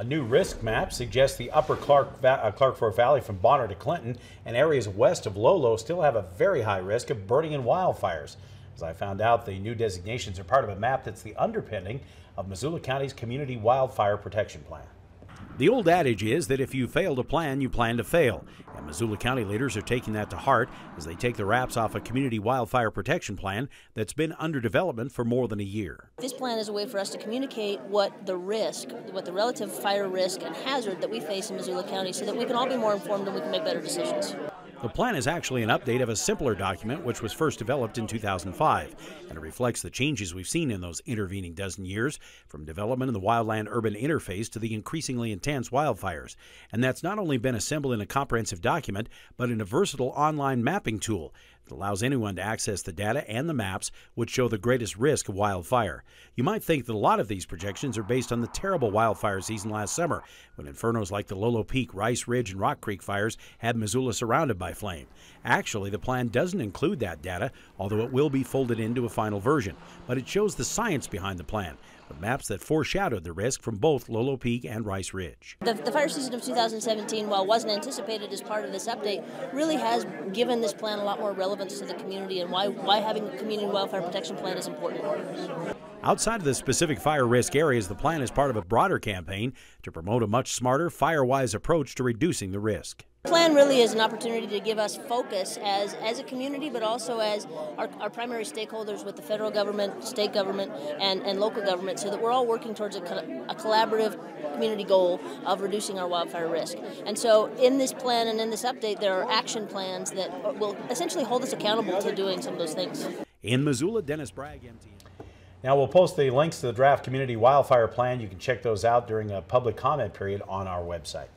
A new risk map suggests the upper Clark Fork Valley from Bonner to Clinton and areas west of Lolo still have a very high risk of burning in wildfires. As I found out, the new designations are part of a map that's the underpinning of Missoula County's Community Wildfire Protection Plan. The old adage is that if you fail to plan, you plan to fail. And Missoula County leaders are taking that to heart as they take the wraps off a community wildfire protection plan that's been under development for more than a year. This plan is a way for us to communicate what the relative fire risk and hazard that we face in Missoula County so that we can all be more informed and we can make better decisions. The plan is actually an update of a simpler document which was first developed in 2005, and it reflects the changes we've seen in those intervening dozen years, from development in the wildland-urban interface to the increasingly intense wildfires. And that's not only been assembled in a comprehensive document, but in a versatile online mapping tool that allows anyone to access the data and the maps which show the greatest risk of wildfire. You might think that a lot of these projections are based on the terrible wildfire season last summer, when infernos like the Lolo Peak, Rice Ridge, and Rock Creek fires had Missoula surrounded by flame. Actually, the plan doesn't include that data, although it will be folded into a final version. But it shows the science behind the plan, with maps that foreshadowed the risk from both Lolo Peak and Rice Ridge. The fire season of 2017, while wasn't anticipated as part of this update, really has given this plan a lot more relevance to the community and why having a community wildfire protection plan is important. Outside of the specific fire risk areas, the plan is part of a broader campaign to promote a much smarter, fire-wise approach to reducing the risk. The plan really is an opportunity to give us focus as a community, but also as our primary stakeholders with the federal government, state government, and local government, so that we're all working towards a collaborative community goal of reducing our wildfire risk. And so in this plan and in this update, there are action plans that will essentially hold us accountable to doing some of those things. In Missoula, Dennis Bragg, MTN. Now, we'll post the links to the draft community wildfire plan. You can check those out during a public comment period on our website.